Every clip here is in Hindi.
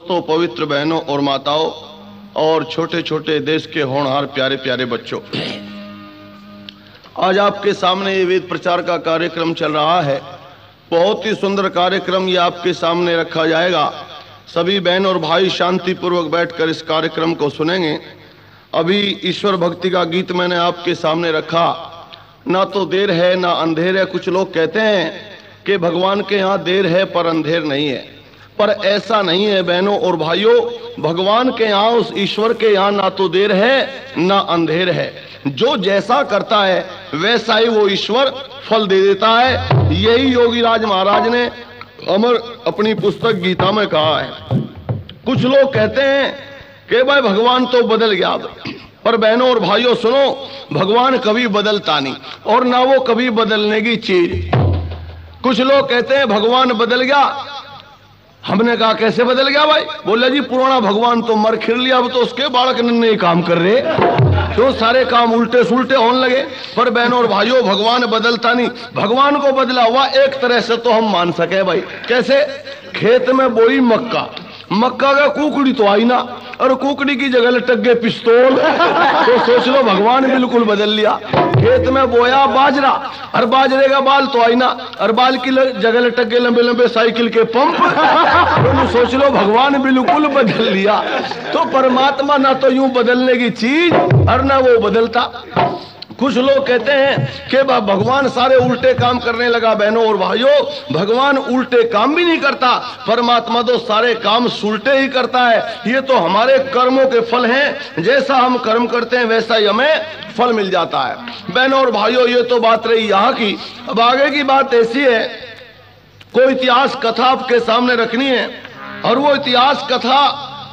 तो पवित्र बहनों और माताओं और छोटे छोटे देश के होनहार प्यारे प्यारे बच्चों, आज आपके सामने ये वेद प्रचार का कार्यक्रम चल रहा है। बहुत ही सुंदर कार्यक्रम ये आपके सामने रखा जाएगा। सभी बहन और भाई शांति पूर्वक बैठकर इस कार्यक्रम को सुनेंगे। अभी ईश्वर भक्ति का गीत मैंने आपके सामने रखा। ना तो देर है ना अंधेर है। कुछ लोग कहते हैं कि भगवान के यहाँ देर है पर अंधेर नहीं है, पर ऐसा नहीं है बहनों और भाइयों। भगवान के यहाँ, उस ईश्वर के यहाँ ना तो देर है ना अंधेर है। जो जैसा करता है वैसा ही वो ईश्वर फल दे देता है। यही योगी राज महाराज ने अमर अपनी पुस्तक गीता में कहा है। कुछ लोग कहते हैं कि भाई भगवान तो बदल गया, पर बहनों और भाइयों सुनो, भगवान कभी बदलता नहीं और ना वो कभी बदलने की चीज। कुछ लोग कहते हैं भगवान बदल गया। हमने कहा कैसे बदल गया भाई? बोले जी पुराना भगवान तो मर खिर लिया, अब तो उसके बालक नन्हे काम कर रहे, क्यों सारे काम उल्टे सुलटे होने लगे। पर बहनों और भाइयों भगवान बदलता नहीं। भगवान को बदला हुआ एक तरह से तो हम मान सके भाई। कैसे? खेत में बोई मक्का, मक्का का कुकड़ी तो आई ना, और कुकड़ी की जगह लटक गए पिस्तौल। तो सोच लो भगवान बिल्कुल बदल लिया। खेत में बोया बाजरा, और बाजरे का बाल तो आई ना, और बाल की जगह लटक गए लंबे लंबे साइकिल के पंप। तो सोच लो भगवान बिल्कुल बदल लिया। तो परमात्मा ना तो यूं बदलने की चीज और ना वो बदलता। कुछ लोग कहते हैं कि भगवान सारे उल्टे काम करने लगा। बहनों और भाइयों, भगवान उल्टे काम भी नहीं करता। परमात्मा तो सारे काम सुलटे ही करता है। ये तो हमारे कर्मों के फल हैं। जैसा हम कर्म करते हैं वैसा ही हमें फल मिल जाता है। बहनों और भाइयों, ये तो बात रही यहाँ की। अब आगे की बात ऐसी है, कोई इतिहास कथा आपके सामने रखनी है, और वो इतिहास कथा,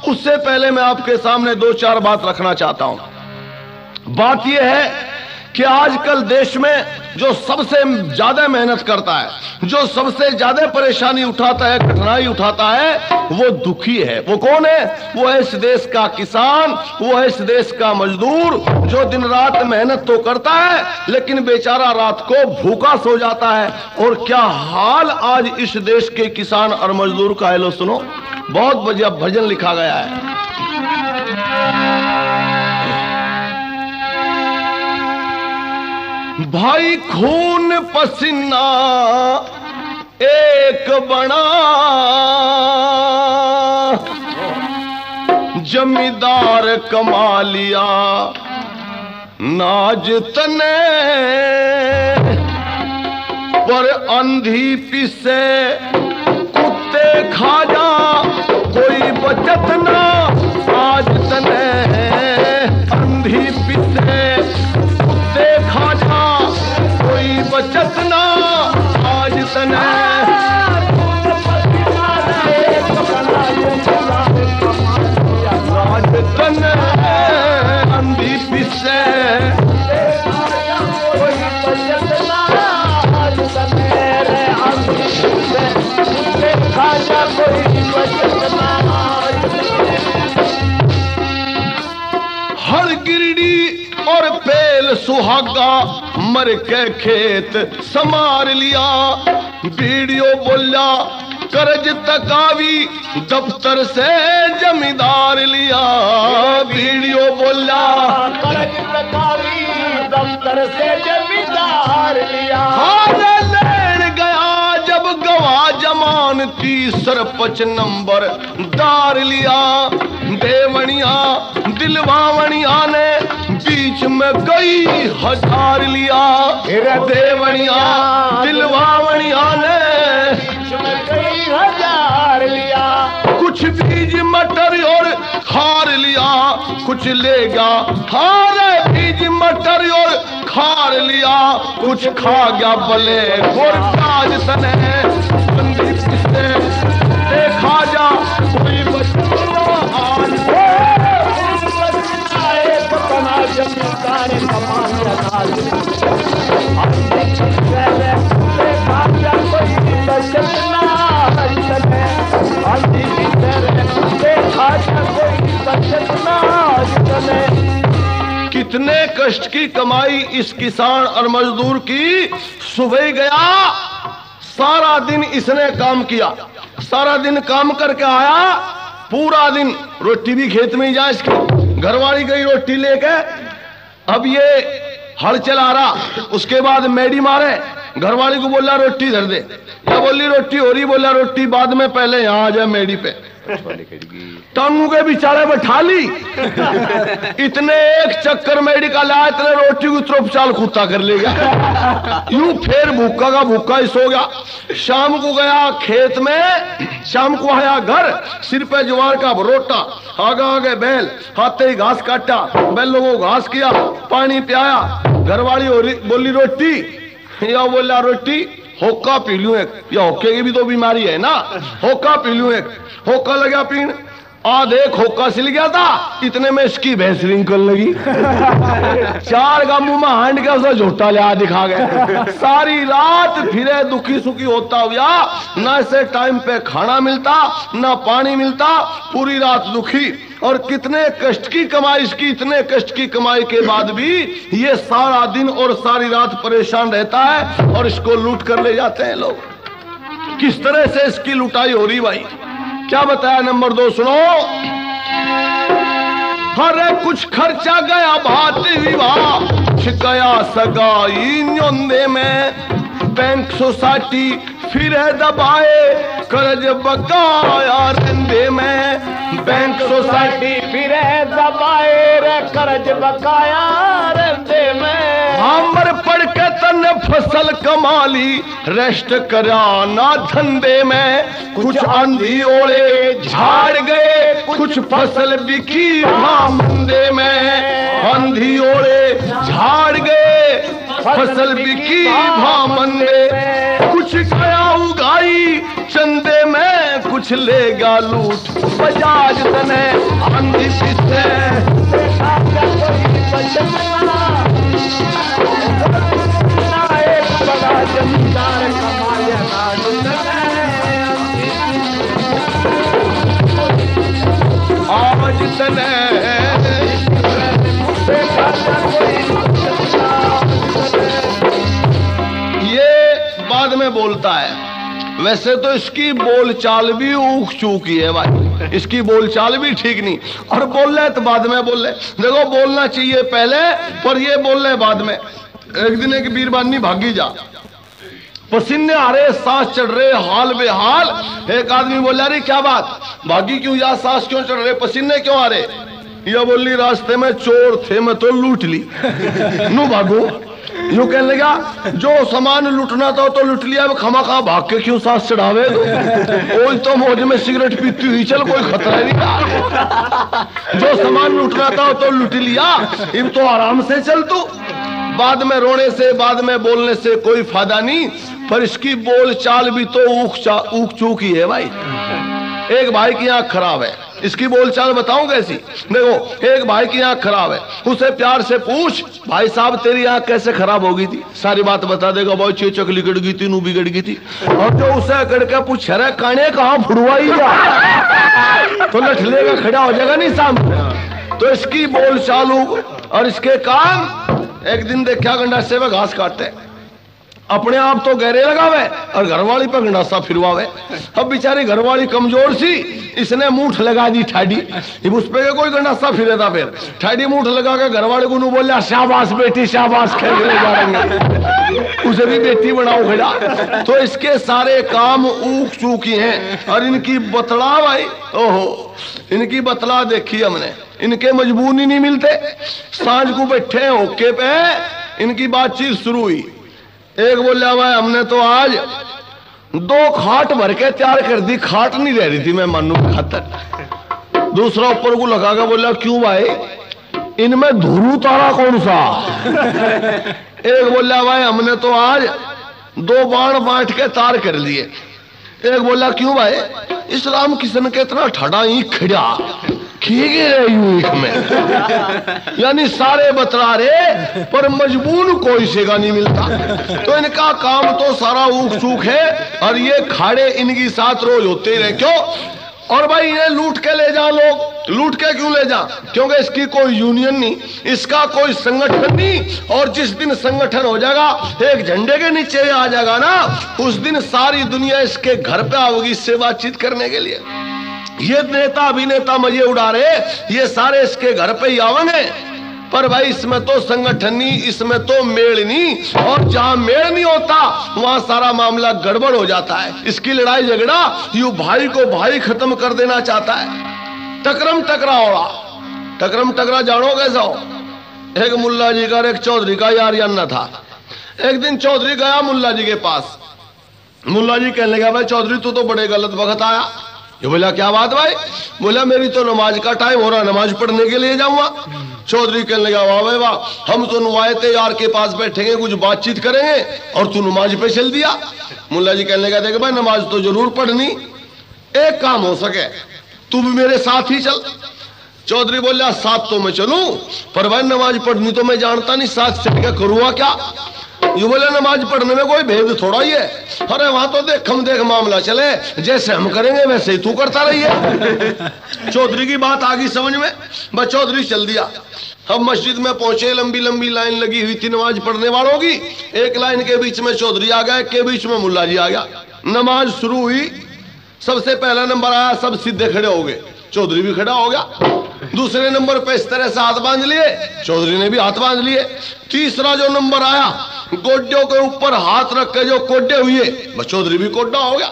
उससे पहले मैं आपके सामने दो चार बात रखना चाहता हूं। बात यह है कि आजकल देश में जो सबसे ज्यादा मेहनत करता है, जो सबसे ज्यादा परेशानी उठाता है, कठिनाई उठाता है, वो दुखी है। वो कौन है? वो है इस देश का किसान, वो है इस देश का मजदूर, जो दिन रात मेहनत तो करता है लेकिन बेचारा रात को भूखा सो जाता है। और क्या हाल आज इस देश के किसान और मजदूर का है, लो सुनो। बहुत बढ़िया भजन लिखा गया है। भाई खून पसीना एक बना, जमींदार कमा लिया नाज तने, पर अंधी पिसे कुत्ते खा जा, कोई बचत ना आज तने। अंधी पिसे कुत्ते खा जा, कोई बचत ना आज तने। आज तने अंधी पिसे, कोई बचत ना आज तने। अंधी पिसे कुत्ते खा जा, कोई बचत ना आज तने। हर गिरडी और पेल सुहागा मर के खेत संभार लिया। वीडियो बोला कर्ज तकावी दफ्तर से जमींदार लिया। वीडियो बोला कर्ज तकावी दफ्तर से जमींदार लिया। हारे लेन गया जब गवा जमानती, सरपंच नंबर दार लिया। देवनिया दिलवावनिया ने बीच में गई हजार लिया। देवनिया दिलवावनिया ने बीच में गई हजार लिया। कुछ बीज मटर और खार लिया, कुछ लेगा हारे बीज मटर और खार लिया। कुछ खा गया भले और काज तने, देखा जा कोई कितने कष्ट की कमाई इस किसान और मजदूर की। सुबह गया, सारा दिन इसने काम किया, सारा दिन काम करके आया, पूरा दिन रोटी भी खेत में ही जा इसकी, घरवाली गई रोटी लेके, अब ये हल चला रहा, उसके बाद मेडी मारे, घरवाली को बोला रोटी धर दे, या बोली रोटी हो रही, बोला रोटी बाद में, पहले यहाँ आ जाए मेडी पे, टांगू के बेचारे बैठा ली, इतने एक चक्कर मेडिकल आया, इतने रोटी को तरफ चाल कुत्ता कर ले गया, यूं फिर भूखा का भूखा ही सो गया। शाम को गया खेत में, शाम को आया घर, सिर पे ज्वार का भरोटा, आगे आगे बैल, हाथे ही घास काटा, बैलों को घास किया, पानी पियाया, घरवाली बोली रोटी, या बोला रोटी, होक्का पी लूं एक, या होक्के की भी तो बीमारी है ना, होक्का पी लूं एक, होक्का लगा पीण, आधे होक्का सिल गया था, इतने में इसकी भैंस रिंकल लगी, चार का मुंह में हांड के उसका झोटा ले दिखा गया, सारी रात फिरे दुखी सुखी होता हुआ, ना इसे टाइम पे खाना मिलता ना पानी मिलता, पूरी रात दुखी, और कितने कष्ट की कमाई इसकी, इतने कष्ट की कमाई के बाद भी ये सारा दिन और सारी रात परेशान रहता है, और इसको लूट कर ले जाते हैं लोग। किस तरह से इसकी लुटाई हो रही भाई, क्या बताया? नंबर 2 सुनो, हरे कुछ खर्चा गया भाती विवाह, गया सगाई न्योंदे में, बैंक सोसाइटी फिर दबाए, कर्ज बकाया रंदे में, बैंक सोसाइटी फिर दबाए, कर्ज बकाया रंदे में, हमर पढ़ के तन फसल कमाली, रेस्ट कराना धंधे में, कुछ आंधी ओले झाड़ गए, कुछ फसल बिकी मंदे में, आंधी ओले झाड़ गए, फसल बिकी मंदे, कुछ गया उगाई चंदे में, कुछ लेगा लूट बजाज तने आंधी पीछे, आज तने ये बाद में बोलता है। वैसे तो इसकी बोलचाल भी ऊख चूकी है भाई, इसकी बोलचाल भी ठीक नहीं, और बोल रहे तो बाद में बोल रहे, देखो बोलना चाहिए पहले पर ये बोल रहे बाद में। एक दिन एक बीरबानी भागी जा, पसीने आ रहे, सांस चढ़ रहे, हाल बेहाल, एक आदमी बोला अरे क्या बात, भागी क्यों जा, सांस क्यों चढ़ रहे, पसीने क्यों आ रहे, या बोली रास्ते में चोर थे मैं तो लूट ली, नू भागू, यूं कहने लगा जो सामान लूटना था तो लूट लिया, अब खमा खा भाग के क्यों सांस चढ़ावे, तो मौज में सिगरेट पीती हुई चल, कोई खतरा नहीं था, जो सामान लूटना था तो लूट लिया, अब तो आराम से चल तू। बाद में रोने से, बाद में बोलने से कोई फायदा नहीं, पर इसकी बोलचाल भी तो ऊख चूकी है भाई। एक भाई की आंख खराब है, इसकी बोलचाल बताऊं कैसी, देखो एक भाई की आंख खराब है, उसे प्यार से पूछ भाई साहब तेरी आंख कैसे खराब हो गई थी, सारी बात बता देगा, भाई चेचक लिकड़ गई थी, नू बिगड़ गई थी, और जो उसे अकड़ के पूछ रहे काने कहाँ फुड़वाई जा, तो लठलेगा खड़ा हो जाएगा नहीं सामने। तो इसकी बोलचाल और इसके काम, एक दिन देखा गंडासे में घास काटते, अपने आप तो गहरे लगावे और घरवाली पर गंडासा फिरवावे, अब बेचारी घरवाली कमजोर सी, इसने मूठ लगा दी ठाडी, उस पे कोई गंडासा फिरे था, फिर ठाडी मूठ लगा के घरवाले को बोला शाबाश बेटी शाबाश, खेल ले जा रहे उसे भी बेटी बनाओ खड़ा। तो इसके सारे काम ऊख चूकी हैं, और इनकी बतला भाई, ओहो इनकी बतला देखी हमने, इनके मजबूर ही नहीं मिलते, सांझ को बैठे होके पे इनकी बातचीत शुरू हुई, एक बोला भाई हमने तो आज 2 खाट भर के तैयार कर दी, खाट नहीं रह रही थी मैं मानू खातर। दूसरा ऊपर को लगा के बोला क्यों भाई, इनमें धुरू तारा कौन सा। एक बोला भाई हमने तो आज 2 बाण बांट के तार कर लिए। एक बोला क्यों भाई, इस राम किशन के इतना ठड़ा ही खड़ा में यानी सारे बतला रहे पर मजबूर कोई से का नहीं मिलता। तो इनका काम तो सारा ऊख चूक है, और ये खाड़े इनकी साथ रोज होते ही रहे। क्यों? और भाई इन्हें लूट के ले जा, लोग लूट के क्यों ले जा, क्योंकि इसकी कोई यूनियन नहीं, इसका कोई संगठन नहीं, और जिस दिन संगठन हो जाएगा, एक झंडे के नीचे आ जाएगा ना, उस दिन सारी दुनिया इसके घर पे आओगी इससे बातचीत करने के लिए। ये नेता अभिनेता मजे उड़ा रहे, ये सारे इसके घर पे ही आवेंगे। पर भाई इसमें तो संगठन नहीं, इसमें तो मेल नहीं, और जहां मेल नहीं होता वहां सारा मामला गड़बड़ हो जाता है। इसकी लड़ाई झगड़ा यू भाई को भाई खत्म कर देना चाहता है। टकरम टकरा हो रहा, टकरम टकरा जानो कैसा हो। एक मुल्ला जी का और एक चौधरी का यार याना था। एक दिन चौधरी गया मुल्ला जी के पास। मुल्ला जी कहने लगा, भाई चौधरी तू तो बड़े गलत वक्त आया। ये बोला क्या बात भाई? बोला मेरी तो नमाज का टाइम हो रहा, नमाज पढ़ने के लिए जाऊंगा। चौधरी कहने लगा, वाह भाई वाह, हम तो नुमायते यार के पास बैठेंगे, कुछ बातचीत करेंगे, और तू नमाज पे चल दिया। मुल्ला जी कहने लगा, देख भाई नमाज तो जरूर पढ़नी, एक काम हो सके तू भी मेरे साथ ही चल। चौधरी बोला, साथ तो मैं चलूं, पर भाई नमाज पढ़नी तो मैं जानता नहीं, साथ चल के करूंगा क्या? ये बोले नमाज पढ़ने में कोई भेद थोड़ा ही है। अरे वहां तो देख हम देख मामला चले, जैसे हम करेंगे वैसे ही तू करता रहिए। चौधरी की बात आ गई समझ में, बस चौधरी चल दिया। अब मस्जिद में पहुंचे, लंबी लंबी लाइन लगी हुई थी नमाज पढ़ने वालों की। एक लाइन के बीच में चौधरी आ गया, के बीच में मुल्ला जी आ गया। नमाज शुरू हुई, सबसे पहला नंबर आया, सब सीधे खड़े हो गए, चौधरी भी खड़ा हो गया। दूसरे नंबर पे इस तरह से हाथ बांध लिए, चौधरी ने भी हाथ बांध लिए। तीसरा जो नंबर आया, गोड्डों के ऊपर हाथ रख के जो कोड्डे हुए, बस चौधरी भी कोड्डा हो गया।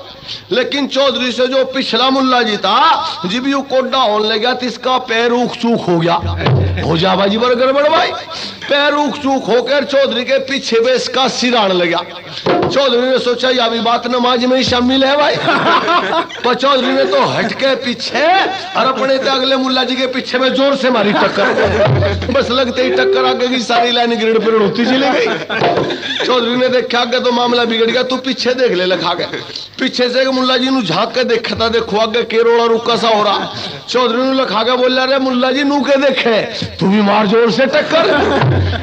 लेकिन चौधरी से जो पिछला मुल्ला जी था, जब यू कोड्डा होने लगा तो इसका पैर ऊख चूक हो गया। हो जा बाजी बर गड़बड़ भाई, पैर ऊख चूक होकर चौधरी के पीछे में इसका सिर आने लगा। चौधरी ने सोचा यह भी बात नमाज में ही शामिल है भाई। पर चौधरी ने तो हटके पीछे और अपने अगले मुल्ला जी के पीछे में जोर से मारी टक्कर। बस लगते ही टक्कर आगे की सारी लाइन गिरड़ पिरड़ होती चली गई। चौधरी ने देखा आगे तो मामला बिगड़ गया, तू पीछे देख ले लखा के। पीछे से मुल्ला जी झांक के देखा था, देखो आगे केरोड़ा रुका सा हो रहा। चौधरी ने लखा के बोल रहे, मुल्ला जी नू के देखे, तू भी मार जोर से टक्कर,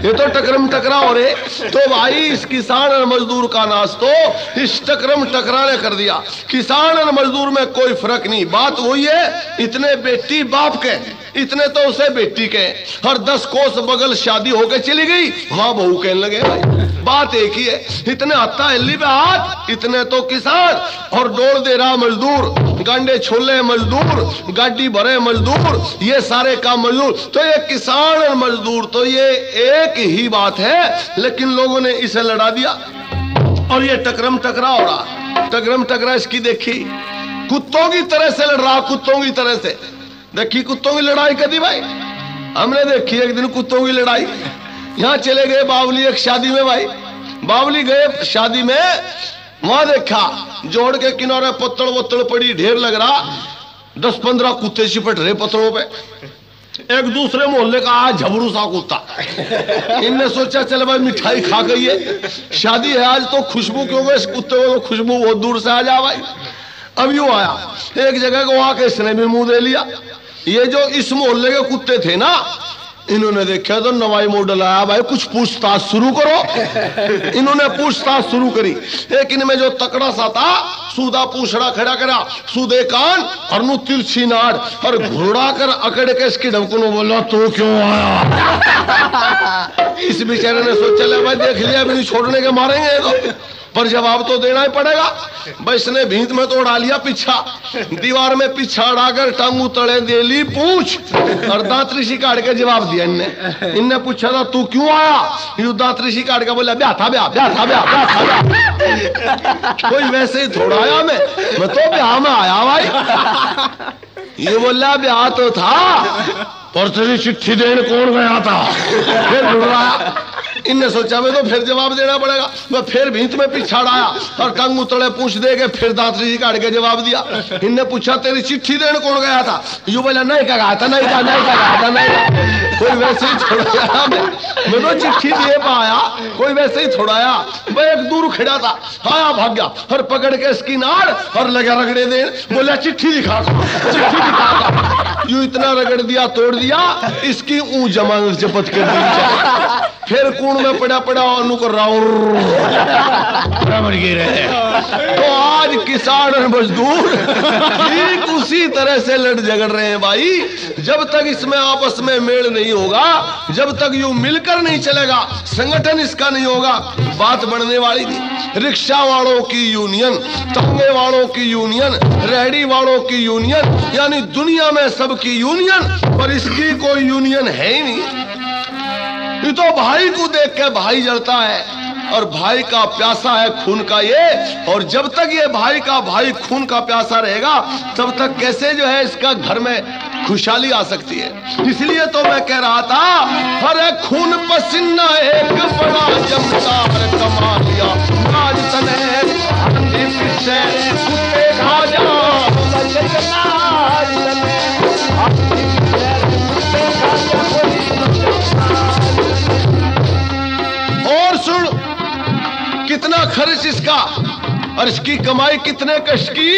ये तो टकरम टकरा हो रहे। तो भाई इस किसान और मजदूर का नाश तो इस टकरम टकरा ने कर दिया। किसान और मजदूर में कोई फर्क नहीं, बात वही है, इतने बेटी बाप के, इतने तो उसे बेटी के, और 10 कोस बगल शादी होके चली गई, वहां बहू कहने लगे भाई बात एक ही है। इतने हत्ता हिल्ली पे हाथ, इतने तो किसान और डोर दे रहा मजदूर, गांडे छोले मजदूर, गाड़ी भरे मजदूर, ये सारे काम मजदूर। तो ये किसान और मजदूर तो ये एक ही बात है, लेकिन लोगों ने इसे लड़ा दिया और ये टकरम टकरा हो रहा। टकरम टकरा इसकी देखी, कुत्तों की तरह से लड़ रहा, कुत्तों की तरह से। देखी कुत्तों की लड़ाई कदी भाई, हमने देखी एक दिन कुत्तों की लड़ाई। यहाँ चले गए बावली एक शादी में भाई, बावली गए शादी में, वहां देखा जोड़ के किनारे पत्तड़ वत्तड़ पड़ी, ढेर लग रहा, 10-15 कुत्ते चिपट रहे पत्थरों पे। एक दूसरे मोहल्ले का आज झबरू सा कुत्ता। इनने सोचा चल भाई मिठाई खा गई है, शादी है आज तो खुशबू क्यों गए, इस कुत्ते को खुशबू बहुत दूर से आ जा भाई। अब यूं आया एक जगह को, वहां के इसने भी मुंह दे लिया। ये जो इस मोहल्ले के कुत्ते थे ना, इन्होंने देखा तो नवाई मॉडल आया भाई, कुछ पूछताछ शुरू करो। इन्होंने पूछताछ शुरू करी। एक इनमें जो तकड़ा सा था, सूदा पूछड़ा खड़ा करा, सूदे कान और नु तिरछी नाड़, और घुड़ा कर अकड़ के इसकी ढमकू ने बोला तो क्यों आया। इस बेचारे ने सोचा ले भाई देख लिया, अभी छोड़ने के मारेंगे तो, पर जवाब तो देना ही पड़ेगा। बस ने भींत में तो उड़ा लिया पीछा, दीवार में पीछा अड़ाकर टांगू तले दे ली पूछ, और दांत ऋषि काट के जवाब दिया। इनने पूछा था तू क्यों आया, यू दांत ऋषि काट के बोला ब्याह था, ब्याह था, ब्याह था। कोई वैसे ही थोड़ा आया, मैं तो ब्याह में आया भाई। ये बोला ब्याह तो था, पर तेरी चिट्ठी देने कौन गया था। फिर जुड़ रहा, इनने सोचा मैं तो फिर जवाब देना पड़ेगा। मैं फिर भींत में पिछाड़ाया और टंग उतड़े पूछ दे के फिर दांतरी काट के जवाब दिया। इनने पूछा तेरी चिट्ठी देने कौन गया था, यू बोला नहीं कहा था, नहीं कहा, नहीं कहा था, नहीं। कोई वैसे ही छोड़ाया, मैं तो चिट्ठी दे पाया, कोई वैसे ही छोड़ाया। मैं एक दूर खड़ा था, आया भाग गया और पकड़ के इसकी नाड़ और लगा रगड़े दे, बोला चिट्ठी दिखा, चिट्ठी दिखा। यू इतना रगड़ दिया, तोड़ दिया, इसकी ऊं जमा जपत कर दी। फिर कूण में पड़ा पड़ा अनु कर रहा तो आज किसान और मजदूर ठीक उसी तरह से लड़ झगड़ रहे हैं भाई। जब तक इसमें आपस में मेल नहीं होगा, जब तक यूं मिलकर नहीं चलेगा, संगठन इसका नहीं होगा, बात बढ़ने वाली नहीं। रिक्शा वालों की यूनियन, तांगे वालों की यूनियन, रेहड़ी वालों की यूनियन, यानी दुनिया में सबकी यूनियन, पर इसकी कोई यूनियन है ही नहीं। ये तो भाई को देख के भाई जलता है और भाई का प्यासा है खून का ये। और जब तक ये भाई का भाई खून का प्यासा रहेगा तब तक कैसे जो है इसका घर में खुशहाली आ सकती है। इसलिए तो मैं कह रहा था, हरे खून पसीना एक बड़ा जमदार कमा लिया, राज तने कुत्ते खा जा। और सुन, कितना खर्च इसका और इसकी कमाई कितने कश की।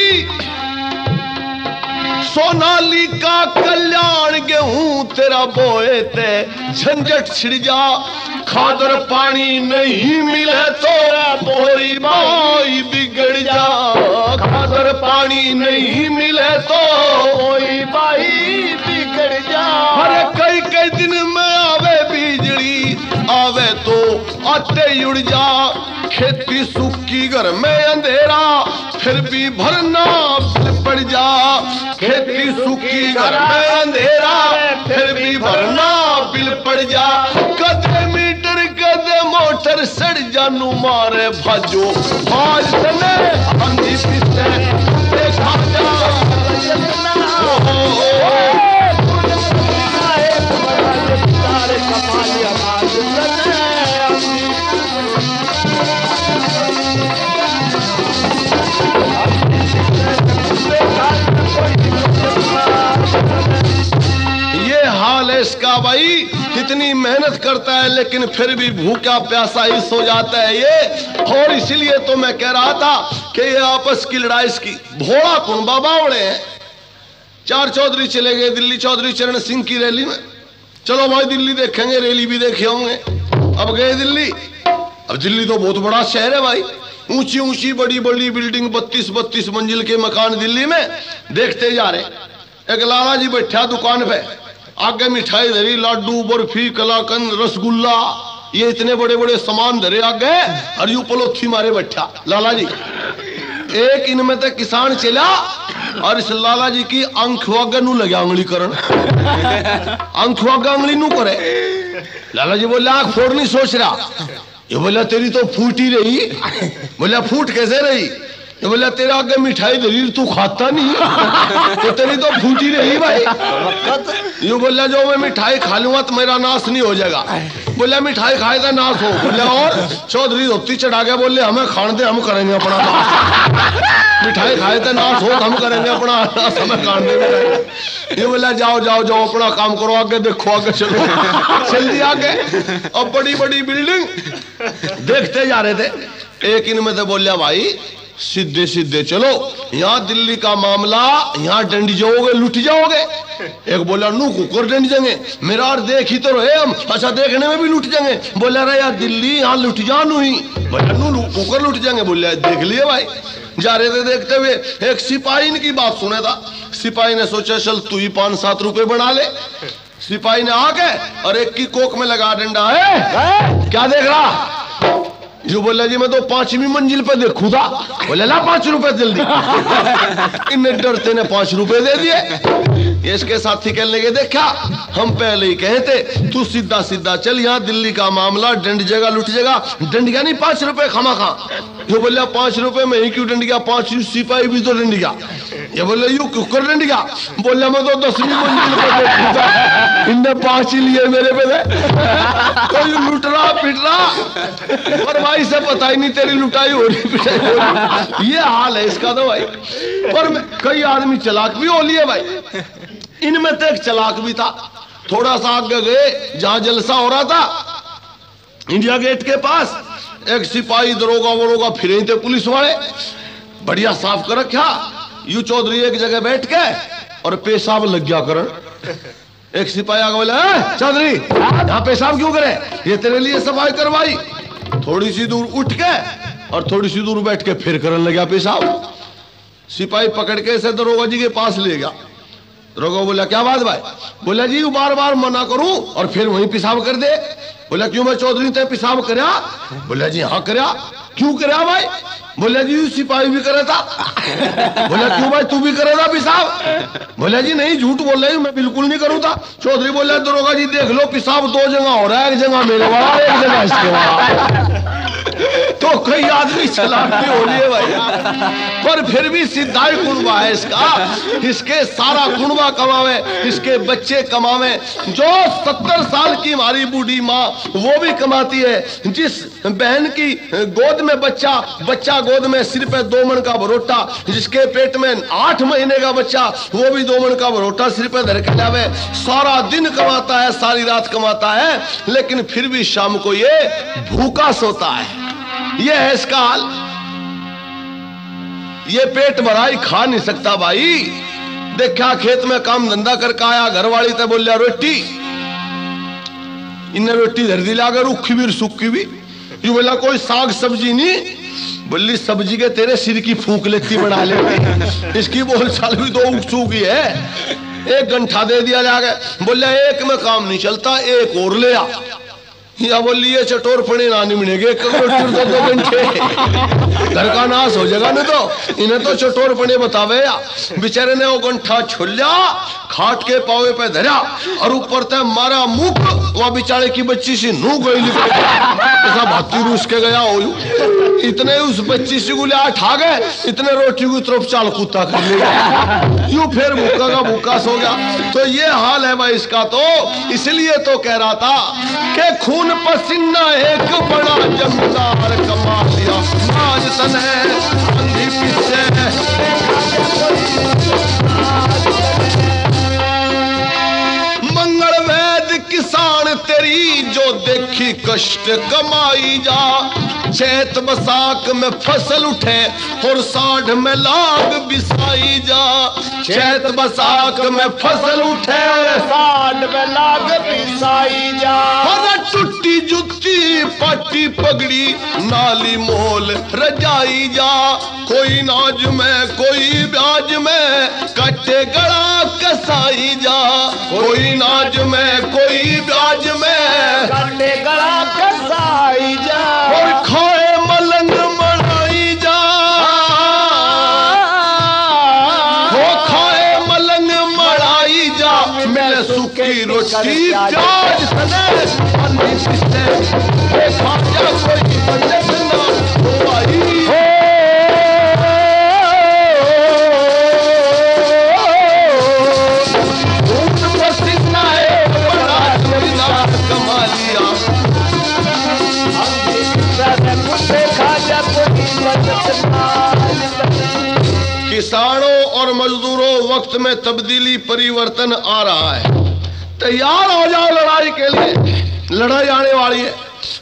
सोनालिका कल्याण गेहूं तेरा बोए ते झंझट छिड़ जा, खादर पानी नहीं मिले तो तोरी माई बिगड़ जा। खादर पानी नहीं मिले तो कोई माई बिगड़ जा। हर कई कई दिन में आवे बिजली, आवे तो आते उड़ जा। खेती सूखी घर में अंधेरा, फिर भी भरना बिल पड़ जा। खेती सूखी घर में अंधेरा, फिर भी भरना बिल पड़ जा। कदे मीटर कदे मोटर सड़ जानू मारे भाजो, आज तने अंधी पिछे देखा जा। ये हाल है इसका भाई, कितनी मेहनत करता है लेकिन फिर भी भूखा प्यासा ही सो जाता है ये। और इसलिए तो मैं कह रहा था कि ये आपस की लड़ाई इसकी भोला कौन बाबा उड़े हैं। चार चौधरी चले गए दिल्ली, चौधरी चरण सिंह की रैली में। चलो भाई दिल्ली देखेंगे, रैली भी देखे होंगे। अब गए दिल्ली। अब दिल्ली तो बहुत बड़ा शहर है भाई, ऊंची ऊंची बड़ी बड़ी बिल्डिंग, 32-32 मंजिल के मकान दिल्ली में देखते जा रहे। एक लाला जी बैठा दुकान पे, आगे मिठाई धरी, लाडू बर्फी कलाकंद रसगुल्ला, ये इतने बड़े बड़े सामान धरे आगे, और यू पलोथी मारे बैठा लाला जी। एक इनमें तक किसान चला और इस लाला जी की आंखवागा नू लगे आंगली करन। आंखवागा आंगली नू करे। लाला जी बोले आंख फोड़नी सोच रहा। ये बोला तेरी तो फूटी रही। बोला फूट कैसे रही? ये बोला तेरा आगे मिठाई धरी तू खाता नहीं तो तेरी तो फूटी रही भाई। ये बोला जो मैं मिठाई खा लूंगा तो मेरा नाश नहीं हो जाएगा। बोला मिठाई खाए तो नाश हो। बोला और चौधरी धोती चढ़ा गया, बोले हमें खाने दे, हम करेंगे अपना नाश। मिठाई खाए तो नाश हो, हम करेंगे अपना नाश, हमें खाने दे। ये बोला जाओ जाओ जाओ अपना काम करो, आगे देखो, आगे चलो। चल दिया आगे। अब बड़ी बड़ी बिल्डिंग देखते जा रहे थे। एक इनमें तो बोलिया भाई सीधे सीधे चलो, यहाँ दिल्ली का मामला, यहाँ डंड जाओगे, लुट जाओगे। एक बोला नू कुकर डंड जाएंगे, मेरा और देख ही तो रहे हम। अच्छा देखने में भी लुट जाएंगे। बोला रहा यार दिल्ली यहाँ लुट जा नू ही। बोला नू कुकर लुट जाएंगे। बोले देख लिए भाई। जा रहे थे देखते हुए, एक सिपाही की बात सुना था। सिपाही ने सोचा चल तू ही 5-7 रुपए बना ले। सिपाही ने आके और एक की कोक में लगा डंडा, है क्या देख रहा? जो बोला जी मैं तो 5वीं मंजिल पे देखू था। बोले ला 5 रुपए जल्दी। इन्हें डरते ने 5 रुपए दे दिए। इसके साथी कहने लगे देखा हम पहले ही कहते, तू सीधा सीधा चल, यहाँ दिल्ली का मामला, डंड जगह लुट जगह। डंडिया नहीं 5 रुपए खामा खा। जो बोला 5 रुपए में ही क्यों डंडिया, 5 सिपाही भी तो डंडिया। ये बोले यू कुकर डंडिया। बोला मैं तो 10वीं मंजिल पे देखू था, इनने 5 ही लिए मेरे पे। तो यू लुट रहा पिट रहा और भाई से पता ही नहीं तेरी लुटाई हो रही पिटाई हो रही। ये हाल है इसका तो भाई। पर कई आदमी चालाक भी हो लिए भाई। इनमें तो एक चालाक भी था। थोड़ा सा आगे गए, जहां जलसा हो रहा था इंडिया गेट के पास, एक सिपाही दरोगा वरोगा फिरे थे, पुलिस वाले बढ़िया साफ कर रखा। यू चौधरी एक जगह बैठ के और पेशाब लग गया करन। एक सिपाही आगे बोला, चौधरी यहाँ पेशाब क्यों करे? ये तेरे लिए सफाई करवाई। थोड़ी सी दूर उठ के और थोड़ी सी दूर बैठ के फिर करने लगा पेशाब। सिपाही पकड़ के इसे दरोगा जी के पास ले गया। दरोगा बोला, क्या बात भाई? बोला, जी बार बार मना करूं और फिर वहीं पेशाब कर दे। बोला, क्यों मैं चौधरी ते पेशाब करया? बोला, जी हाँ करया। क्यों करया भाई? बोला, जी सिपाही भी करे था। बोला, क्यों भाई तू भी करे था पेशाब? बोला, जी नहीं झूठ बोल रही हूं, मैं बिल्कुल नहीं करूं था। चौधरी बोला, दरोगा जी देख लो पेशाब दो जगह हो रहा है, एक जगह मेरे वाला, एक जगह इसके वाला। तो कई आदमी चलाते हो लिए भाई, पर फिर भी सिद्धाई कुनबा है इसका। इसके सारा कुनबा कमावे, इसके बच्चे कमावे। जो 70 साल की हमारी बूढ़ी माँ वो भी कमाती है। जिस बहन की गोद में बच्चा गोद में सिर पे 2 मन का बरोटा, जिसके पेट में 8 महीने का बच्चा, वो भी 2 मन का बरोटा सिर पे धर के लावे। सारा दिन कमाता है, सारी रात कमाता है, लेकिन फिर भी शाम को ये भूखा सोता है। ये है इसका हाल। ये पेट भरा ही खा नहीं सकता भाई। देखा खेत में काम धंधा करके आया, घरवाली तो बोलिया रोटी, इन्हें रोटी धर दी लाकर, रूखी भी सूखी भी। यू बोला, कोई साग सब्जी नहीं? बोली, सब्जी के तेरे सिर की फूंक लेती बना ले। इसकी बोल चाल भी 2 सूखी है। 1 घंटा दे दिया जाके। बोलिया, एक में काम नहीं चलता, एक और ले आ। या बोली, ये चटोर पड़े ना निमनेगे 2 घंटे, घर का नाश हो जाएगा। नहीं तो इन्हें तो चटोर पड़े बतावे। बेचारे ने वो घंटा छुल्ला, खाट के पावे पे धरा और ऊपर तक मारा मुख। वह बेचारे की बच्ची सी नू गई, ऐसा भाती रूस के गया हो। इतने उस बच्ची से गुलिया ठा गए, इतने रोटी की तरफ चाल कुत्ता कर लिया। यूं फिर भूखा का भूखा सो गया। तो ये हाल है भाई इसका। तो इसलिए तो कह रहा था कि खून पसीना एक बड़ा जमींदार कमा लिया, आज तन है अंधी पीछे। मंगल वैद किसान तेरी जो देखी कष्ट कमाई जा। चैत बसाख में फसल उठे और 60 में लाग बिसाई जा। चैत बसाख में फसल उठे, 60 में लाग बिसाई जा। टूटी जुत्ती पाटी पगड़ी नाली मोल रजाई जा। कोई नाज में कोई ब्याज में कटे गड़ा कसाई जा। कोई नाज में कोई ब्याज में कटे गड़ा कसाई जा। और खाए मलंग मनाई जा। वो खाए मलंग मनाई जा। मिले सूखी रोटी प्याज सने किसानों और मजदूरों वक्त में तब्दीली परिवर्तन आ रहा है। तैयार हो जाओ लड़ाई के लिए। लड़ाई आने वाली है।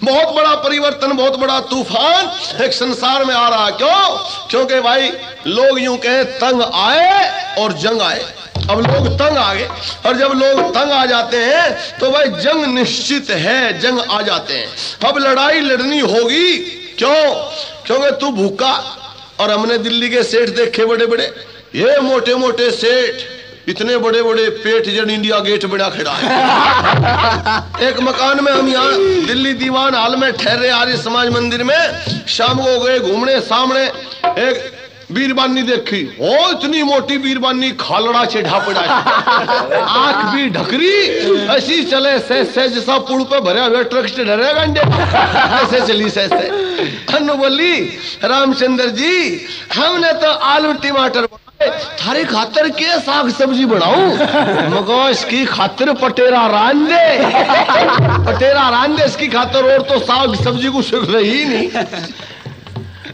बहुत बड़ा परिवर्तन, बहुत बड़ा तूफान एक संसार में आ रहा है। क्यों? क्योंकि भाई लोग यूं कहे तंग आए और जंग आए। अब लोग तंग आ गए, और जब लोग तंग आ जाते हैं तो भाई जंग निश्चित है, जंग आ जाते हैं। अब लड़ाई लड़नी होगी। क्यों? क्योंकि तू भूखा, और हमने दिल्ली के सेठ देखे बड़े बड़े, ये मोटे मोटे सेठ, इतने बड़े बड़े पेट जन इंडिया गेट बना खड़ा है। एक मकान में हम यहाँ दिल्ली दीवान हाल में ठहरे, आर्य समाज मंदिर में। शाम को गए घूमने, सामने एक बीरबानी देखी। ओ इतनी मोटी बीरबानी, खालड़ा चढ़ा पड़ा है, आंख भी ढकरी, ऐसी चले से जैसा पुल पे भरे हुए ट्रक से डरे गंडे, ऐसे चली से। अनु बोली, रामचंद्र जी हमने तो आलू टमाटर थारे खातर के साग सब्जी बनाऊं? मगो इसकी खातिर पटेरा रान दे, पटेरा रान दे इसकी खातर, और तो साग सब्जी कुछ रही नहीं।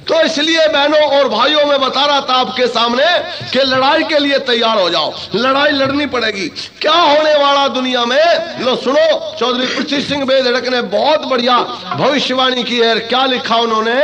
तो इसलिए बहनों और भाइयों में बता रहा था आपके सामने कि लड़ाई के लिए तैयार हो जाओ। लड़ाई लड़नी पड़ेगी। क्या होने वाला दुनिया में, लो सुनो। चौधरी पृथ्वी सिंह बेधड़क ने बहुत बढ़िया भविष्यवाणी की है। क्या लिखा उन्होंने?